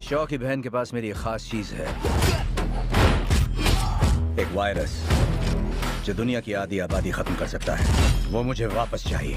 शॉ की बहन के पास मेरी एक खास चीज है, एक वायरस जो दुनिया की आधी आबादी खत्म कर सकता है। वो मुझे वापस चाहिए।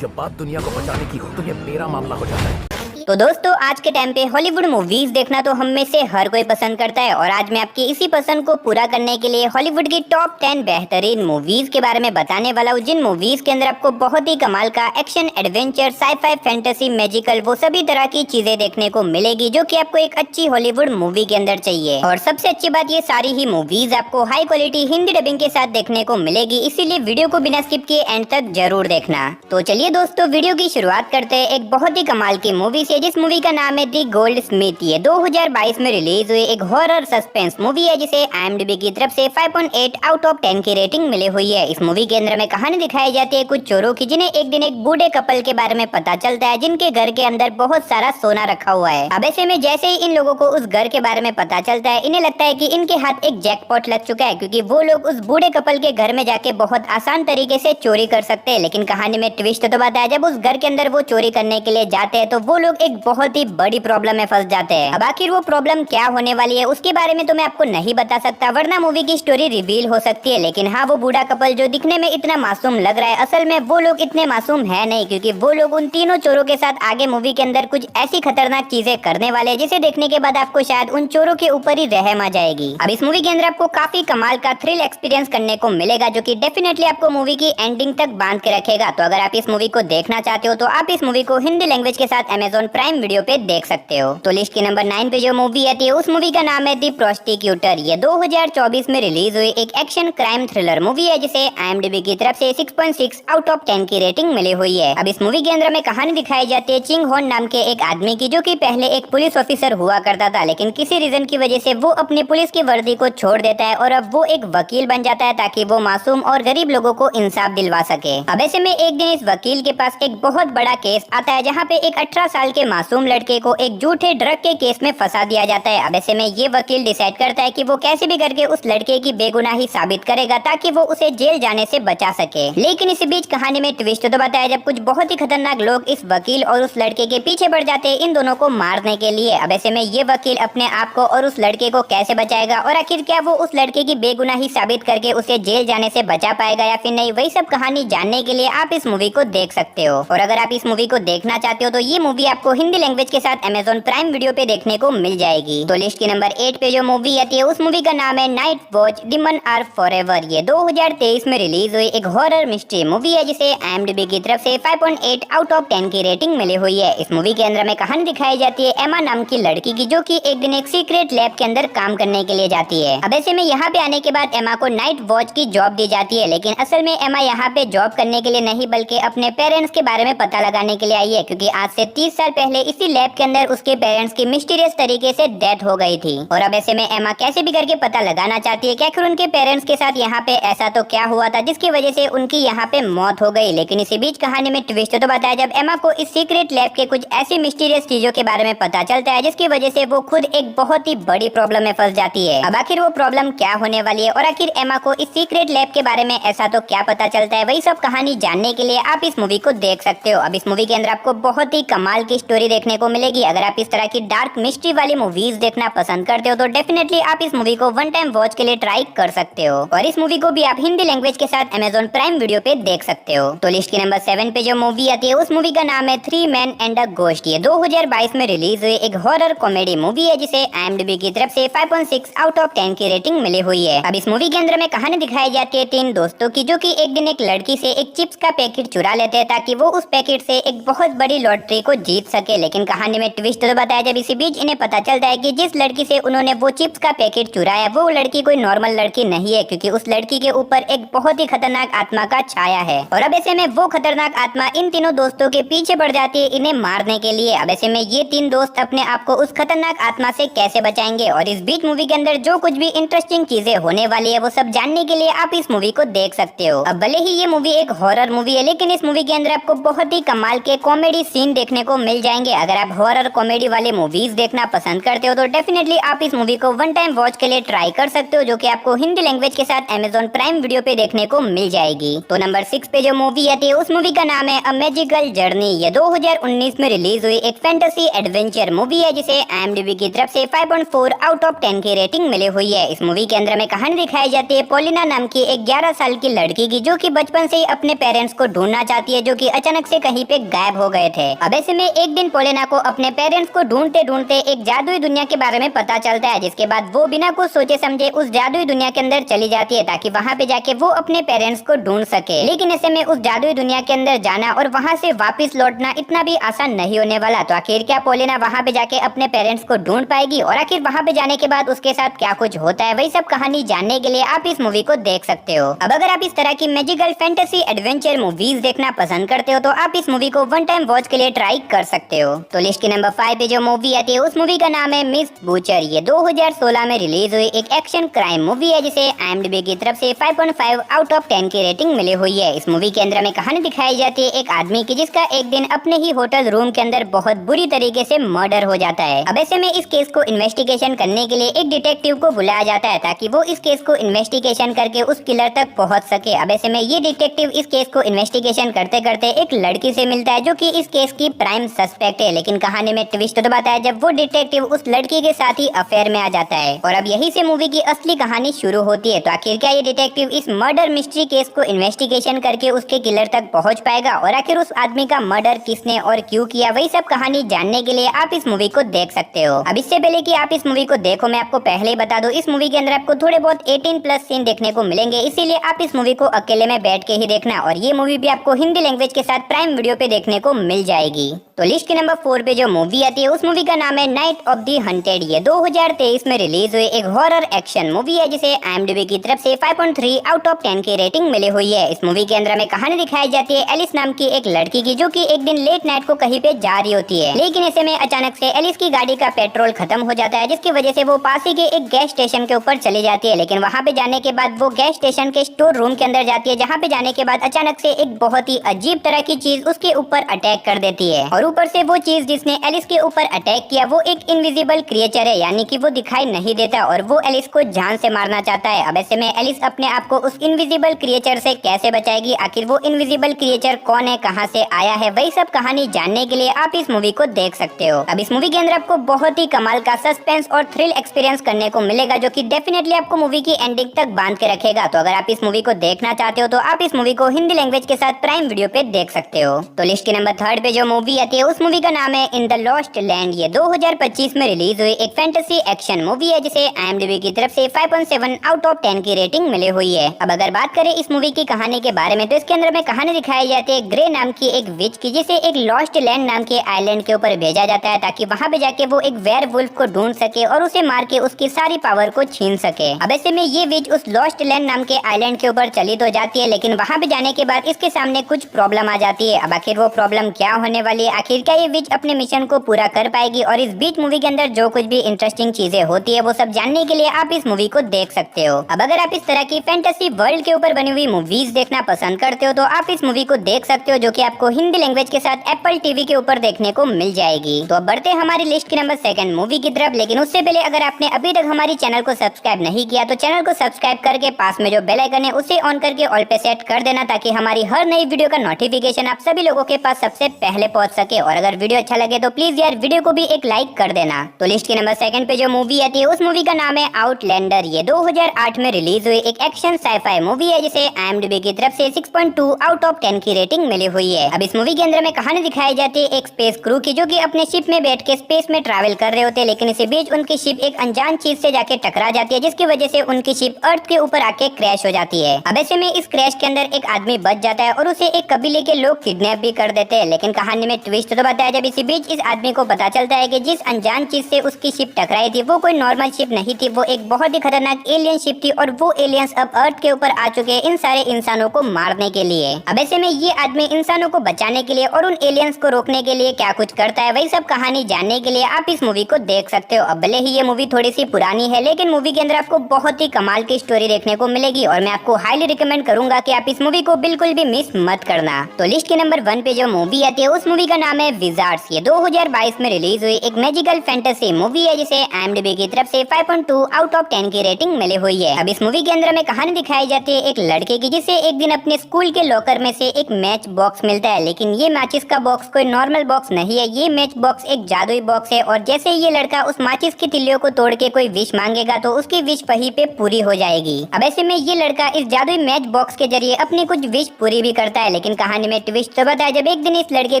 जब बात दुनिया को बचाने की हो तो ये मेरा मामला हो जाता है। तो दोस्तों, आज के टाइम पे हॉलीवुड मूवीज देखना तो हम में से हर कोई पसंद करता है और आज मैं आपकी इसी पसंद को पूरा करने के लिए हॉलीवुड की टॉप 10 बेहतरीन मूवीज के बारे में बताने वाला हूँ, जिन मूवीज के अंदर आपको बहुत ही कमाल का action, adventure, sci fi, fantasy, magical, वो सभी तरह की चीजें देखने को मिलेगी जो कि आपको एक अच्छी हॉलीवुड मूवी के अंदर चाहिए। और सबसे अच्छी बात, ये सारी ही मूवीज आपको हाई क्वालिटी हिंदी डबिंग के साथ देखने को मिलेगी, इसीलिए वीडियो को बिना स्किप किए एंड तक जरूर देखना। तो चलिए दोस्तों, वीडियो की शुरुआत करते हैं एक बहुत ही कमाल की मूवी से, जिस मूवी का नाम है दी गोल्ड स्मिथ। ये 2022 में रिलीज हुई एक हॉरर सस्पेंस मूवी है जिसे IMDb की तरफ से 5.8 आउट ऑफ 10 की रेटिंग मिली हुई है। इस मूवी के अंदर में कहानी दिखाई जाती है कुछ चोरों की, जिन्हें एक दिन एक बूढ़े कपल के बारे में पता चलता है जिनके घर के अंदर बहुत सारा सोना रखा हुआ है। अब ऐसे में जैसे ही इन लोगों को उस घर के बारे में पता चलता है, इन्हें लगता है कि इनके हाथ एक जैकपॉट लग चुका है, क्योंकि वो लोग उस बूढ़े कपल के घर में जाके बहुत आसान तरीके से चोरी कर सकते हैं। लेकिन कहानी में ट्विस्ट तो बताया, जब उस घर के अंदर वो चोरी करने के लिए जाते हैं तो वो लोग एक बहुत ही बड़ी प्रॉब्लम में फंस जाते हैं। अब आखिर वो प्रॉब्लम क्या होने वाली है उसके बारे में तो मैं आपको नहीं बता सकता, वरना मूवी की स्टोरी रिवील हो सकती है। लेकिन हाँ, वो बूढ़ा कपल जो दिखने में इतना मासूम लग रहा है, असल में वो लोग इतने मासूम है नहीं, क्योंकि वो लोग उन तीनों चोरों के साथ आगे मूवी के अंदर कुछ ऐसी खतरनाक चीजें करने वाले हैं जिसे देखने के बाद आपको शायद उन चोरों के ऊपर ही रहम आ जाएगी। अब इस मूवी के अंदर आपको काफी कमाल का थ्रिल एक्सपीरियंस करने को मिलेगा, जो कि डेफिनेटली आपको मूवी की एंडिंग तक बांध के रखेगा। तो अगर आप इस मूवी को देखना चाहते हो तो आप इस मूवी को हिंदी लैंग्वेज के साथ Amazon प्राइम वीडियो पे देख सकते हो। तो लिस्ट के नंबर 9 पे जो मूवी आती है उस मूवी का नाम है दी प्रोस्टिक्यूटर। ये 2024 में रिलीज हुई एक एक्शन क्राइम थ्रिलर मूवी है जिसे IMDb की तरफ से 6.6 आउट ऑफ 10 की रेटिंग मिली हुई है। अब इस मूवी के अंदर में कहानी दिखाई जाती है चिंग होन नाम के एक आदमी की, जो कि पहले एक पुलिस ऑफिसर हुआ करता था, लेकिन किसी रीजन की वजह से वो अपनी पुलिस की वर्दी को छोड़ देता है और अब वो एक वकील बन जाता है ताकि वो मासूम और गरीब लोगों को इंसाफ दिलवा सके। अब ऐसे में एक दिन इस वकील के पास एक बहुत बड़ा केस आता है, जहाँ पे एक 18 साल के मासूम लड़के को एक झूठे ड्रग के केस में फंसा दिया जाता है। अब ऐसे में ये वकील डिसाइड करता है कि वो कैसे भी करके उस लड़के की बेगुनाही साबित करेगा ताकि वो उसे जेल जाने से बचा सके। लेकिन इसी बीच कहानी में ट्विस्ट तो बताया, जब कुछ बहुत ही खतरनाक लोग इस वकील और उस लड़के के पीछे पड़ जाते हैं इन दोनों को मारने के लिए। अब ऐसे में ये वकील अपने आप को और उस लड़के को कैसे बचाएगा और आखिर क्या वो उस लड़के की बेगुनाही साबित करके उसे जेल जाने से बचा पाएगा या फिर नहीं, वही सब कहानी जानने के लिए आप इस मूवी को देख सकते हो। और अगर आप इस मूवी को देखना चाहते हो तो ये मूवी आपको हिंदी लैंग्वेज के साथ Amazon प्राइम वीडियो पे देखने को मिल जाएगी। तो लिस्ट के नंबर 8 पे जो मूवी आती है उस मूवी का नाम है night watch demon are forever. ये 2023 में रिलीज हुई एक हॉरर मिस्ट्री मूवी है जिसे IMDb की तरफ से 5.8 आउट ऑफ 10 की रेटिंग मिली हुई है। इस मूवी के अंदर में कहानी दिखाई जाती है एमा नाम की लड़की की, जो कि एक दिन एक सीक्रेट लैब के अंदर काम करने के लिए जाती है। अब ऐसे में यहाँ पे आने के बाद एमा को नाइट वॉच की जॉब दी जाती है, लेकिन असल में एमा यहाँ पे जॉब करने के लिए नहीं बल्कि अपने पेरेंट्स के बारे में पता लगाने के लिए आई है, क्योंकि आज से 30 साल पहले इसी लैब के अंदर उसके पेरेंट्स की मिस्टीरियस तरीके से डेथ हो गई थी। और अब ऐसे में एमा कैसे भी करके पता लगाना चाहती है कि आखिर उनके पेरेंट्स के साथ यहाँ पे ऐसा तो क्या हुआ था जिसकी वजह से उनकी यहाँ पे मौत हो गई। लेकिन इसी बीच कहानी में ट्विस्ट तो बताया, जब एमा को इस सीक्रेट लैब के कुछ ऐसी मिस्टीरियस चीजों के बारे में पता चलता है जिसकी वजह से वो खुद एक बहुत ही बड़ी प्रॉब्लम में फंस जाती है। अब आखिर वो प्रॉब्लम क्या होने वाली है और आखिर एमा को इस सीक्रेट लैब के बारे में ऐसा तो क्या पता चलता है, वही सब कहानी जानने के लिए आप इस मूवी को देख सकते हो। अब इस मूवी के अंदर आपको बहुत ही कमाल की स्टोरी देखने को मिलेगी। अगर आप इस तरह की डार्क मिस्ट्री वाली मूवीज देखना पसंद करते हो तो डेफिनेटली आप इस मूवी को वन टाइम वॉच के लिए ट्राई कर सकते हो। और इस मूवी को भी आप हिंदी लैंग्वेज के साथ Amazon प्राइम वीडियो पे देख सकते हो। तो लिस्ट के नंबर 7 पे जो मूवी आती है उस मूवी का नाम है three man and a ghost. ये 2022 में रिलीज हुई एक हॉरर कॉमेडी मूवी है जिसे IMDb की तरफ से 5.6 आउट ऑफ 10 की रेटिंग मिली हुई है। अब इस मूवी के अंदर में कहानी दिखाई जाती है तीन दोस्तों की, जो कि एक दिन एक लड़की से एक चिप्स का पैकेट चुरा लेते हैं ताकि वो उस पैकेट से एक बहुत बड़ी लॉटरी को जीत सके। लेकिन कहानी में ट्विस्ट तो बताया, जब इसी बीच इन्हें पता चलता है कि जिस लड़की से उन्होंने वो चिप्स का पैकेट चुराया वो लड़की कोई नॉर्मल लड़की नहीं है, क्योंकि उस लड़की के ऊपर एक बहुत ही खतरनाक आत्मा का छाया है। और अब ऐसे में वो खतरनाक आत्मा इन तीनों दोस्तों के पीछे पड़ जाती है इन्हें मारने के लिए। अब ऐसे में ये तीन दोस्त अपने आप को उस खतरनाक आत्मा से कैसे बचाएंगे और इस बीच मूवी के अंदर जो कुछ भी इंटरेस्टिंग चीजें होने वाली है वो सब जानने के लिए आप इस मूवी को देख सकते हो। अब भले ही ये मूवी एक हॉरर मूवी है, लेकिन इस मूवी के अंदर आपको बहुत ही कमाल के कॉमेडी सीन देखने को मिल जाएंगे। अगर आप हॉरर कॉमेडी वाले मूवीज देखना पसंद करते हो तो डेफिनेटली आप इस मूवी को वन टाइम वॉच के लिए ट्राई कर सकते हो, जो कि आपको हिंदी लैंग्वेज के साथ Amazon प्राइम वीडियो पे देखने को मिल जाएगी। तो नंबर 6 पे जो मूवी आती है उस मूवी का नाम है अ मैजिकल जर्नी। ये 2019 में रिलीज हुई एक फैंटेसी एडवेंचर मूवी है, जिसे IMDb की तरफ से 5.4 आउट ऑफ 10 की रेटिंग मिली हुई है। इस मूवी के अंदर में कहानी दिखाई जाती है पॉलिना नाम की एक 11 साल की लड़की की, जो कि बचपन से ही अपने पेरेंट्स को ढूंढना चाहती है, जो कि अचानक से कहीं पे गायब हो गए थे। अब ऐसे में एक दिन पॉलिना को अपने पेरेंट्स को ढूंढते ढूंढते एक जादुई दुनिया के बारे में पता चलता है, जिसके बाद वो बिना कुछ सोचे समझे उस जादुई दुनिया के अंदर चली जाती है, ताकि वहाँ पे जाके वो अपने पेरेंट्स को ढूंढ सके। लेकिन ऐसे में उस जादुई दुनिया के अंदर जाना और वहाँ से वापस लौटना इतना भी आसान नहीं होने वाला। तो आखिर क्या पॉलिना वहाँ पे जाके अपने पेरेंट्स को ढूंढ पाएगी, और आखिर वहाँ पे जाने के बाद उसके साथ क्या कुछ होता है, वही सब कहानी जानने के लिए आप इस मूवी को देख सकते हो। अब अगर आप इस तरह की मैजिकल फैंटेसी एडवेंचर मूवीज देखना पसंद करते हो तो आप इस मूवी को वन टाइम वॉच के लिए ट्राई कर सकते हो। तो लिस्ट के नंबर 5 पे जो मूवी आती है उस मूवी का नाम है मिस बूचर। ये 2016 में रिलीज हुई एक एक्शन क्राइम मूवी है, जिसे IMDb की तरफ से 5.5 आउट ऑफ 10 की रेटिंग मिली हुई है। इस मूवी के अंदर में कहानी दिखाई जाती है एक आदमी की, जिसका एक दिन अपने ही होटल रूम के अंदर बहुत बुरी तरीके से मर्डर हो जाता है। अब ऐसे में इस केस को इन्वेस्टिगेशन करने के लिए एक डिटेक्टिव को बुलाया जाता है, ताकि वो इस केस को इन्वेस्टिगेशन करके उस किलर तक पहुंच सके। अब ऐसे में ये डिटेक्टिव इस केस को इन्वेस्टिगेशन करते करते एक लड़की से मिलता है, जो कि इस केस की प्राइम सस्पेक्ट है। लेकिन कहानी में ट्विस्ट तो बताया जब वो डिटेक्टिव उस लड़की के साथ ही अफेयर में आ जाता है, और अब यही से मूवी की असली कहानी शुरू होती है। तो आखिर क्या ये डिटेक्टिव इस मर्डर मिस्ट्री केस को इन्वेस्टिगेशन करके उसके किलर तक पहुंच पाएगा, और आखिर उस आदमी का मर्डर किसने और क्यों किया, वही सब कहानी जानने के लिए आप इस मूवी को देख सकते हो। अब इससे पहले कि आप इस मूवी को देखो, मैं आपको पहले ही बता दूं, इस मूवी के अंदर आपको थोड़े बहुत 18+ सीन देखने को मिलेंगे, इसीलिए आप इस मूवी को अकेले में बैठ के ही देखना। और ये मूवी भी आपको हिंदी लैंग्वेज के साथ प्राइम वीडियो पे देखने को मिल जाएगी। तो लिस्ट के नंबर 4 पे जो मूवी आती है उस मूवी का नाम है नाइट ऑफ द हंटेड। ये 2023 में रिलीज हुई एक हॉरर एक्शन मूवी है, जिसे IMDb की तरफ से 5.3 आउट ऑफ 10 की रेटिंग मिली हुई है। इस मूवी के अंदर में कहानी दिखाई जाती है एलिस नाम की एक लड़की की, जो कि एक दिन लेट नाइट को कहीं पे जा रही होती है। लेकिन ऐसे में अचानक से एलिस की गाड़ी का पेट्रोल खत्म हो जाता है, जिसकी वजह से वो पास ही के एक गैस स्टेशन के ऊपर चली जाती है। लेकिन वहाँ पे जाने के बाद वो गैस स्टेशन के स्टोर रूम के अंदर जाती है, जहाँ पे जाने के बाद अचानक से एक बहुत ही अजीब तरह की चीज उसके ऊपर अटैक कर देती है। और ऊपर से वो चीज जिसने एलिस के ऊपर अटैक किया वो एक इनविजिबल क्रिएचर है, यानी कि वो दिखाई नहीं देता, और वो एलिस को जान से मारना चाहता है। अब ऐसे में एलिस अपने आप को उस इनविजिबल क्रिएचर से कैसे बचाएगी, आखिर वो इनविजिबल क्रिएचर कौन है, कहाँ से आया है, वही सब कहानी जानने के लिए आप इस मूवी को देख सकते हो। अब इस मूवी के अंदर आपको बहुत ही कमाल का सस्पेंस और थ्रिल एक्सपीरियंस करने को मिलेगा, जो कि डेफिनेटली आपको मूवी की एंडिंग तक बांध के रखेगा। तो अगर आप इस मूवी को देखना चाहते हो तो आप इस मूवी को हिंदी लैंग्वेज के साथ प्राइम वीडियो पे देख सकते हो। तो लिस्ट के नंबर 3 पे जो मूवी आती है उस मूवी का नाम है इन द लॉस्ट लैंड। ये 2025 में रिलीज हुई एक फैंटेसी एक्शन मूवी है, जिसे IMDb की तरफ से 5.7 आउट ऑफ 10 की रेटिंग मिली हुई है। अब अगर बात करें इस मूवी की कहानी के बारे में, तो इसके अंदर में कहानी दिखाई जाती है ग्रे नाम की एक विच की, जिसे एक लॉस्ट लैंड नाम के आइलैंड के ऊपर भेजा जाता है, ताकि वहाँ पे जाके वो एक वेयरवुल्फ को ढूंढ सके और उसे मार के उसकी सारी पावर को छीन सके। अब ऐसे में ये विच उस लॉस्ट लैंड नाम के आइलैंड के ऊपर चली तो जाती है, लेकिन वहाँ पे जाने के बाद इसके सामने कुछ प्रॉब्लम आ जाती है। अब आखिर वो प्रॉब्लम क्या होने वाली है, आखिर क्या ये विच अपने मिशन को पूरा कर पाएगी, और इस बीच मूवी के अंदर जो कुछ भी इंटरेस्टिंग चीजें होती है वो सब जानने के लिए आप इस मूवी को देख सकते हो। अब अगर आप इस तरह की फैंटेसी वर्ल्ड के ऊपर बनी हुई मूवीज देखना पसंद करते हो तो आप इस मूवी को देख सकते हो, जो कि आपको हिंदी लैंग्वेज के साथ एप्पल टीवी के ऊपर देखने को मिल जाएगी। तो अब बढ़ते हैं हमारी लिस्ट के नंबर 2 मूवी की तरफ, लेकिन उससे पहले अगर आपने अभी तक हमारी चैनल को सब्सक्राइब नहीं किया तो चैनल को सब्सक्राइब करके पास में जो बेल आइकन है उसे ऑन करके ऑल पे सेट कर देना, ताकि हमारी हर नई वीडियो का नोटिफिकेशन आप सभी लोगों के पास सबसे पहले पहुंच सके। और अगर वीडियो अच्छा लगे तो प्लीज यार वीडियो को भी एक लाइक कर देना। तो लिस्ट के नंबर 2 पे जो मूवी आती है उस मूवी का नाम है आउटलैंडर। ये 2008 में रिलीज हुई एक एक्शन साइफाई मूवी है, जिसे IMDb की तरफ से 6.2 आउट ऑफ 10 की रेटिंग मिली हुई है। अब इस मूवी के अंदर में कहानी दिखाई जाती है एक स्पेस क्रू की, जो कि अपने शिप में बैठ के स्पेस में ट्रैवल कर रहे होते हैं, लेकिन इसी बीच उनकी शिप एक अनजान चीज से जाके टकरा जाती है, जिसकी वजह से उनकी शिप अर्थ के ऊपर आके क्रैश हो जाती है। अब ऐसे में इस क्रैश के अंदर एक आदमी बच जाता है और उसे एक कबीले के लोग किडनैप भी कर देते हैं। लेकिन कहानी में ट्विस्ट तो बताया जब इसी बीच इस आदमी को पता चलता है कि जिस अनजान चीज से उसकी शिप टकराई थी वो कोई नॉर्मल शिप नहीं थी, वो एक बहुत ही खतरनाक एलियन शिप थी, और वो एलियंस अब अर्थ के ऊपर आ चुके हैं इन सारे इंसानों को मारने के लिए। अब ऐसे में ये आदमी इंसानों को बचाने के लिए और उन एलियंस को रोकने के लिए क्या कुछ करता है, वही सब कहानी जानने के लिए आप इस मूवी को देख सकते हो। अब भले ही ये मूवी थोड़ी सी पुरानी है, लेकिन मूवी के अंदर आपको बहुत ही कमाल की स्टोरी देखने को मिलेगी, और मैं आपको हाईली रिकमेंड करूंगा कि आप इस मूवी को बिल्कुल भी मिस मत करना। तो लिस्ट के नंबर 1 पे जो मूवी आती है उस मूवी का नाम है विजार्ड्स। ये 2022 में रिलीज हुई एक मैजिकल फैंटेसी मूवी है जिसे IMDb की तरफ से 5.2 आउट ऑफ 10 की रेटिंग मिली हुई है। अब इस मूवी के अंदर हमें कहानी दिखाई जाती है एक लड़के की, जिसे एक दिन अपने स्कूल के लॉकर में से एक मैच बॉक्स मिलता है। लेकिन ये माचिस का बॉक्स कोई नॉर्मल बॉक्स नहीं है, ये मैच बॉक्स एक जादुई बॉक्स है। और जैसे ये लड़का उस माचिस की तिल्लियों को तोड़ के कोई विश मांगेगा तो उसकी विश वहीं पे पूरी हो जाएगी। अब ऐसे में ये लड़का इस जादुई मैच बॉक्स के जरिए अपनी कुछ विश पूरी भी करता है। लेकिन कहानी में ट्विस्ट तब आता है जब एक दिन इस लड़के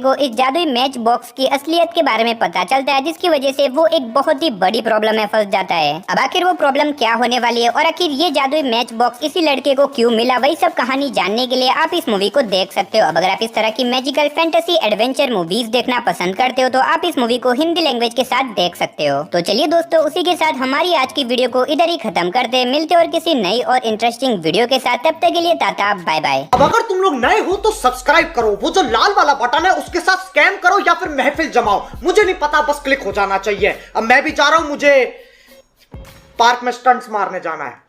को इस जादुई मैच बॉक्स की असलियत के बारे में पता चलता है, जिसकी वजह से वो एक बहुत ही बड़ी प्रॉब्लम में फंस जाता है। अब आखिर वो प्रॉब्लम क्या होने वाली है और आखिर ये जादुई मैच बॉक्स इसी लड़के को क्यों मिला, वही सब कहानी जानने के लिए आप इस मूवी को देख सकते हो। अब अगर आप इस तरह की मैजिकल फैंटेसी एडवेंचर मूवीज देखना पसंद करते हो तो आप इस मूवी को हिंदी लैंग्वेज के साथ देख सकते हो। तो चलिए दोस्तों, उसी के साथ हमारी आज की वीडियो को इधर ही खत्म करते हैं। मिलते और किसी नई और इंटरेस्टिंग वीडियो के साथ, तब तक के लिए टाटा बाय बाय। अब अगर तुम लोग नए हो तो सब्सक्राइब करो, वो जो लाल वाला बटन है उसके साथ स्कैम करो या फिर महफिल जमाओ, मुझे नहीं पता, बस क्लिक हो जाना चाहिए। अब मैं भी जा रहा हूं, मुझे पार्क में स्टंट्स मारने जाना है।